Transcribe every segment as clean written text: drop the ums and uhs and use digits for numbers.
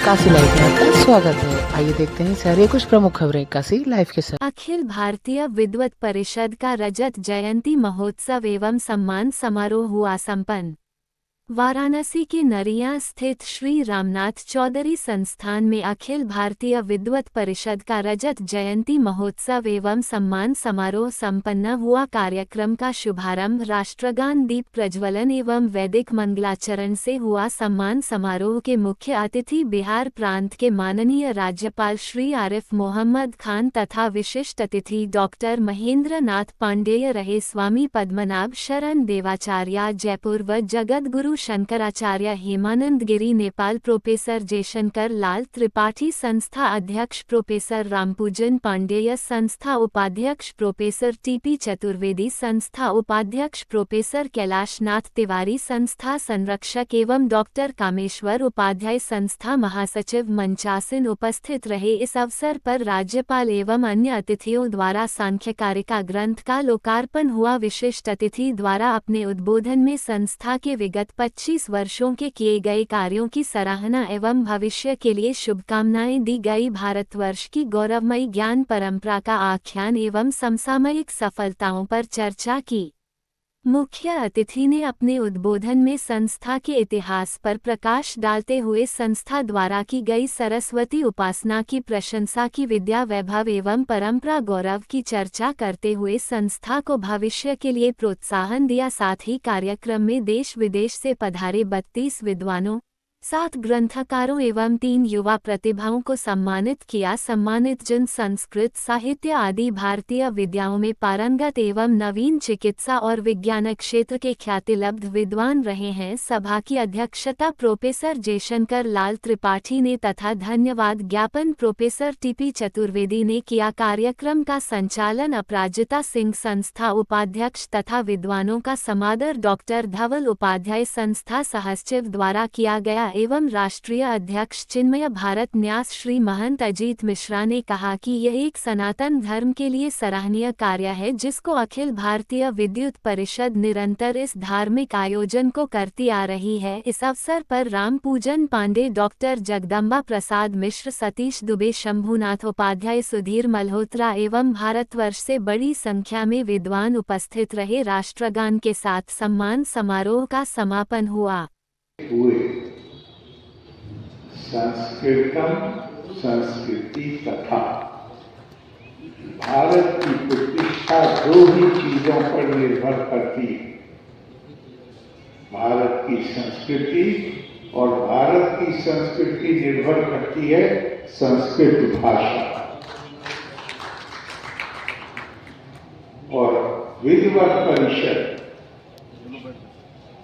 Kashi live में आपका स्वागत है। आइए देखते हैं सारे कुछ प्रमुख खबरें काशी लाइव के साथ। अखिल भारतीय विद्वत परिषद का रजत जयंती महोत्सव एवं सम्मान समारोह हुआ संपन्न। वाराणसी के नरिया स्थित श्री रामनाथ चौधरी संस्थान में अखिल भारतीय विद्वत परिषद का रजत जयंती महोत्सव एवं सम्मान समारोह संपन्न हुआ। कार्यक्रम का शुभारंभ राष्ट्रगान दीप प्रज्वलन एवं वैदिक मंगलाचरण से हुआ। सम्मान समारोह के मुख्य अतिथि बिहार प्रांत के माननीय राज्यपाल श्री आरिफ मोहम्मद खान तथा विशिष्ट अतिथि डॉक्टर महेंद्र नाथ पांडेय रहे। स्वामी पद्मनाभ शरण देवाचार्य जयपुर व जगद्गुरु शंकराचार्य हेमानंद गिरी नेपाल, प्रोफेसर जयशंकर लाल त्रिपाठी, संस्था अध्यक्ष प्रोफेसर रामपूजन पांडेय, संस्था उपाध्यक्ष प्रोफेसर टीपी चतुर्वेदी, संस्था उपाध्यक्ष प्रोफेसर कैलाशनाथ तिवारी, संस्था संरक्षक एवं डॉक्टर कामेश्वर उपाध्याय, संस्था महासचिव मंचासन उपस्थित रहे। इस अवसर पर राज्यपाल एवं अन्य अतिथियों द्वारा सांख्यकारिका ग्रंथ का लोकार्पण हुआ। विशिष्ट अतिथि द्वारा अपने उद्बोधन में संस्था के विगत 25 वर्षों के किए गए कार्यों की सराहना एवं भविष्य के लिए शुभकामनाएं दी गई। भारतवर्ष की गौरवमयी ज्ञान परंपरा का आख्यान एवं समसामयिक सफलताओं पर चर्चा की। मुख्य अतिथि ने अपने उद्बोधन में संस्था के इतिहास पर प्रकाश डालते हुए संस्था द्वारा की गई सरस्वती उपासना की प्रशंसा की। विद्या वैभव एवं परंपरा गौरव की चर्चा करते हुए संस्था को भविष्य के लिए प्रोत्साहन दिया। साथ ही कार्यक्रम में देश विदेश से पधारे 32 विद्वानों, 7 ग्रंथकारों एवं 3 युवा प्रतिभाओं को सम्मानित किया। सम्मानित जन संस्कृत, साहित्य आदि भारतीय विद्याओं में पारंगत एवं नवीन चिकित्सा और विज्ञान क्षेत्र के ख्यातिलब्ध विद्वान रहे हैं। सभा की अध्यक्षता प्रोफेसर जयशंकर लाल त्रिपाठी ने तथा धन्यवाद ज्ञापन प्रोफेसर टीपी चतुर्वेदी ने किया। कार्यक्रम का संचालन अपराजिता सिंह, संस्था उपाध्यक्ष तथा विद्वानों का समादर डॉक्टर धवल उपाध्याय, संस्था सहसचिव द्वारा किया गया एवं राष्ट्रीय अध्यक्ष चिन्मय भारत न्यास श्री महंत अजीत मिश्रा ने कहा कि यह एक सनातन धर्म के लिए सराहनीय कार्य है जिसको अखिल भारतीय विद्युत परिषद निरंतर इस धार्मिक आयोजन को करती आ रही है। इस अवसर पर रामपूजन पांडे, डॉक्टर जगदम्बा प्रसाद मिश्र, सतीश दुबे, शंभुनाथ उपाध्याय, सुधीर मल्होत्रा एवं भारतवर्ष से बड़ी संख्या में विद्वान उपस्थित रहे। राष्ट्रगान के साथ सम्मान समारोह का समापन हुआ। संस्कृतम संस्कृति तथा भारत की प्रतिष्ठा 2 ही चीजों पर निर्भर करती है, भारत की संस्कृति और भारत की संस्कृति निर्भर करती है संस्कृत भाषा। और विद्वत परिषद,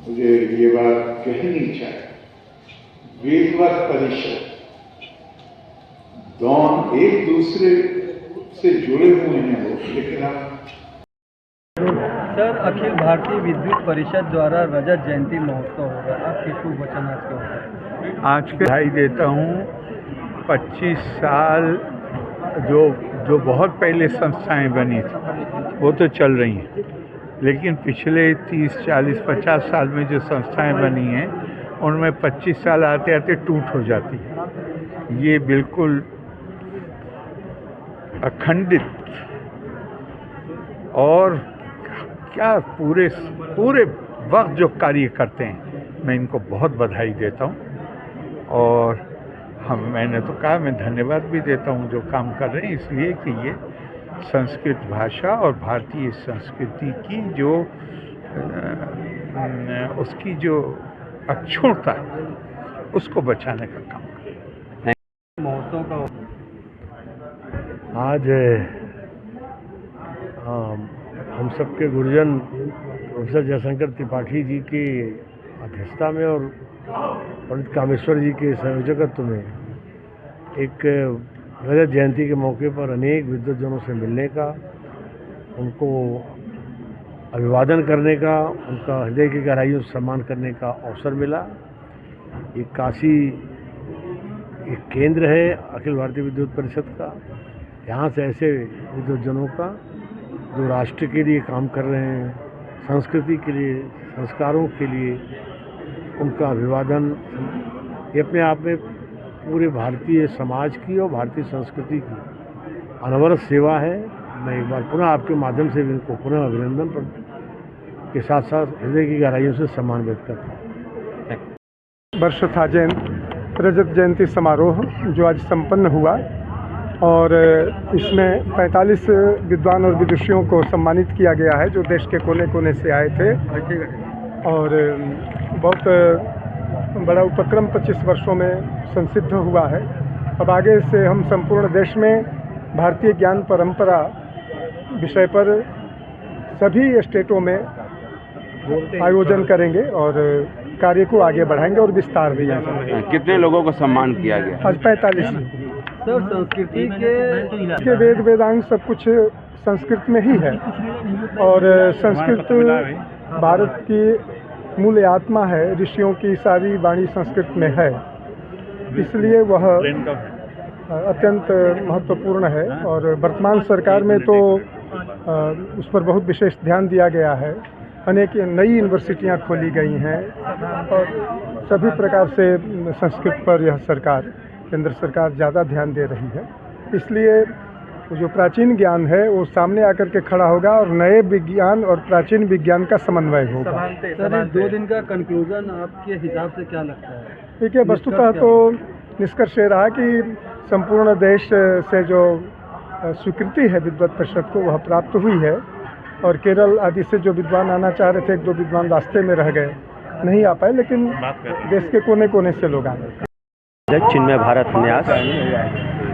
मुझे ये बात कहनी चाहिए, विद्वत परिषद दोनों एक दूसरे से जुड़े हुए हैं वो, लेकिन हम सर, अखिल भारतीय विद्युत परिषद द्वारा रजत जयंती महोत्सव हो रहा है, आपके शुभ वचन आज के होगा। आज के बधाई देता हूँ। 25 साल जो बहुत पहले संस्थाएं बनी थी वो तो चल रही हैं, लेकिन पिछले 30, 40, 50 साल में जो संस्थाएं बनी हैं उनमें 25 साल आते आते टूट हो जाती है। ये बिल्कुल अखंडित और क्या पूरे वक्त जो कार्य करते हैं, मैं इनको बहुत बधाई देता हूँ। और मैंने तो कहा, मैं धन्यवाद भी देता हूँ जो काम कर रहे हैं, इसलिए कि ये संस्कृत भाषा और भारतीय संस्कृति की जो उसकी जो अक्षुणता है उसको बचाने का काम करें। महोत्सव का आज हम सबके गुरुजन प्रोफेसर जयशंकर त्रिपाठी जी की अध्यक्षता में और पंडित कामेश्वर जी के संयोजकत्व में एक रजत जयंती के मौके पर अनेक विद्वतजनों से मिलने का, उनको अभिवादन करने का, उनका हृदय की गहराइयों से सम्मान करने का अवसर मिला। ये काशी एक केंद्र है अखिल भारतीय विद्युत परिषद का। यहाँ से ऐसे विद्वतजनों का जो राष्ट्र के लिए काम कर रहे हैं, संस्कृति के लिए, संस्कारों के लिए, उनका अभिवादन ये अपने आप में पूरे भारतीय समाज की और भारतीय संस्कृति की अनवरत सेवा है। मैं एक बार पुनः आपके माध्यम से इनको पुनः अभिनंदन के साथ साथ हृदय की गहराइयों से सम्मान व्यक्त करता हूँ। वर्ष था रजत जयंती समारोह जो आज संपन्न हुआ और इसमें 45 विद्वान और विदुषियों को सम्मानित किया गया है जो देश के कोने कोने से आए थे और बहुत बड़ा उपक्रम 25 वर्षों में संसिद्ध हुआ है। अब आगे से हम संपूर्ण देश में भारतीय ज्ञान परंपरा विषय पर सभी स्टेटों में आयोजन करेंगे और कार्य को आगे बढ़ाएंगे और विस्तार भी जाएगा। कितने लोगों को सम्मान किया गया? आज 45। सर, संस्कृति के वेद वेदांग सब कुछ संस्कृत में ही है और संस्कृत भारत की मूल आत्मा है। ऋषियों की सारी वाणी संस्कृत में है, इसलिए वह अत्यंत महत्वपूर्ण है और वर्तमान सरकार में तो उस पर बहुत विशेष ध्यान दिया गया है। अनेक नई यूनिवर्सिटियां खोली गई हैं और सभी प्रकार से संस्कृत पर यह सरकार, केंद्र सरकार ज़्यादा ध्यान दे रही है। इसलिए जो प्राचीन ज्ञान है वो सामने आकर के खड़ा होगा और नए विज्ञान और प्राचीन विज्ञान का समन्वय होगा। सर, 2 दिन का कंक्लूजन आपके हिसाब से क्या लगता है? देखिए, वस्तुतः तो निष्कर्ष ये रहा कि संपूर्ण देश से जो स्वीकृति है विद्वत परिषद को वह प्राप्त हुई है और केरल आदि से जो विद्वान आना चाह रहे थे, 1-2 विद्वान रास्ते में रह गए, नहीं आ पाए, लेकिन देश के कोने कोने से लोग आए। चिन्मय भारत न्यास।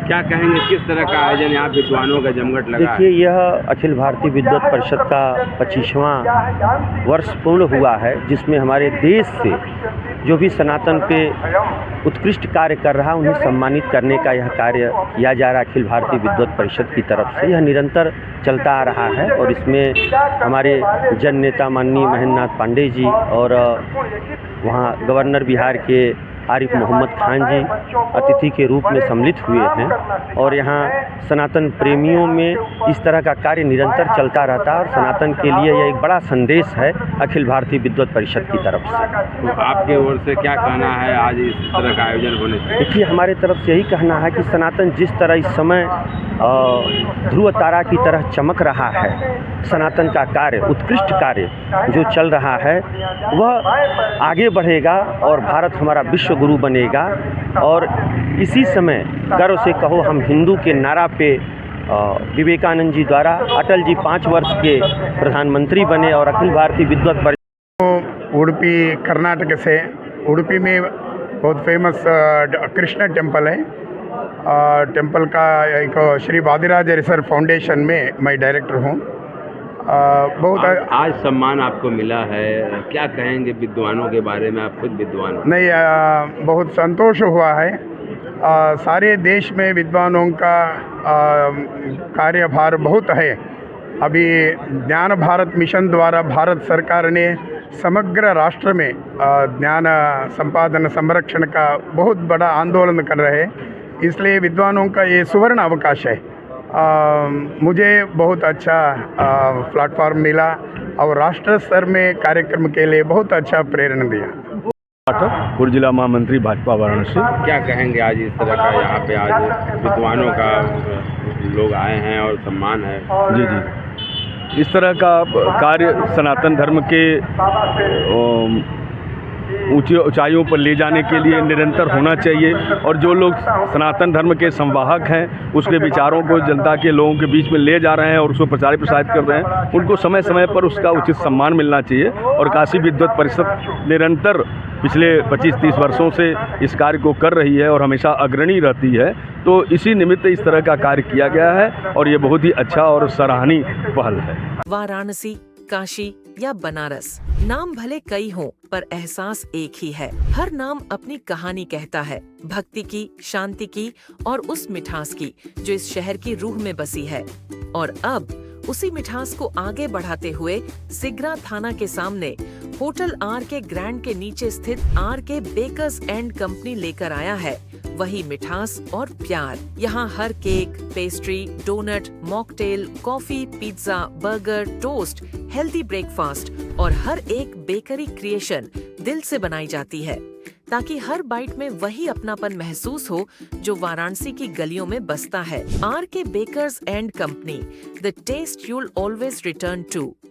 क्या कहेंगे, किस तरह का आयोजन यहाँ विद्वानों का जमघट लगा? देखिए, यह अखिल भारतीय विद्वत परिषद का 25वां वर्ष पूर्ण हुआ है, जिसमें हमारे देश से जो भी सनातन पे उत्कृष्ट कार्य कर रहा है उन्हें सम्मानित करने का यह कार्य किया जा रहा है अखिल भारतीय विद्वत परिषद की तरफ से। यह निरंतर चलता आ रहा है और इसमें हमारे जन नेता माननीय महेंद्र नाथ पांडे जी और वहाँ गवर्नर बिहार के आरिफ मोहम्मद खान जी अतिथि के रूप में सम्मिलित हुए हैं और यहाँ सनातन प्रेमियों में इस तरह का कार्य निरंतर चलता रहता है और सनातन के लिए यह एक बड़ा संदेश है अखिल भारतीय विद्वत परिषद की तरफ से। तो आपके ओर से क्या कहना है आज इस तरह का आयोजन होने से? देखिए, हमारे तरफ से यही कहना है कि सनातन जिस तरह इस समय ध्रुव तारा की तरह चमक रहा है, सनातन का कार्य, उत्कृष्ट कार्य जो चल रहा है वह आगे बढ़ेगा और भारत हमारा विश्व गुरु बनेगा। और इसी समय गर्व से कहो हम हिंदू के नारा पे विवेकानंद जी द्वारा अटल जी 5 वर्ष के प्रधानमंत्री बने और अखिल भारतीय विद्वत परिषद उडुपी कर्नाटक से, उडुपी में बहुत फेमस कृष्ण टेम्पल है। टेम्पल का एक श्री वादिराज रिसर्च फाउंडेशन में मैं डायरेक्टर हूँ। बहुत आज सम्मान आपको मिला है, क्या कहेंगे विद्वानों के बारे में? आप खुद विद्वान नहीं, बहुत संतोष हुआ है। सारे देश में विद्वानों का कार्यभार बहुत है। अभी ज्ञान भारत मिशन द्वारा भारत सरकार ने समग्र राष्ट्र में ज्ञान संपादन संरक्षण का बहुत बड़ा आंदोलन कर रहे हैं, इसलिए विद्वानों का ये सुवर्ण अवकाश है। मुझे बहुत अच्छा प्लेटफॉर्म मिला और राष्ट्र स्तर में कार्यक्रम के लिए बहुत अच्छा प्रेरणा दिया। पूर्व जिला महामंत्री भाजपा वाराणसी। क्या कहेंगे आज इस तरह का यहाँ पे आज विद्वानों का लोग आए हैं और सम्मान है? जी, इस तरह का कार्य सनातन धर्म के ऊंची ऊंचाइयों पर ले जाने के लिए निरंतर होना चाहिए और जो लोग सनातन धर्म के संवाहक हैं उसके विचारों को जनता के लोगों के बीच में ले जा रहे हैं और उसको प्रचारित प्रसारित कर रहे हैं, उनको समय समय पर उसका उचित सम्मान मिलना चाहिए। और काशी विद्वत परिषद निरंतर पिछले 25-30 वर्षों से इस कार्य को कर रही है और हमेशा अग्रणी रहती है, तो इसी निमित्त इस तरह का कार्य किया गया है और ये बहुत ही अच्छा और सराहनीय पहल है। वाराणसी, काशी या बनारस, नाम भले कई हों पर एहसास एक ही है। हर नाम अपनी कहानी कहता है, भक्ति की, शांति की और उस मिठास की जो इस शहर की रूह में बसी है। और अब उसी मिठास को आगे बढ़ाते हुए सिगरा थाना के सामने होटल आर के ग्रैंड के नीचे स्थित आर के बेकर्स एंड कंपनी लेकर आया है वही मिठास और प्यार। यहाँ हर cake, pastry, donut, mocktail, coffee, pizza, burger, toast, healthy breakfast और हर एक बेकरी क्रिएशन दिल से बनाई जाती है। ताकि हर बाइट में वही अपनापन महसूस हो जो वाराणसी की गलियों में बसता है। RK Bakers and Company, the taste you'll always return to।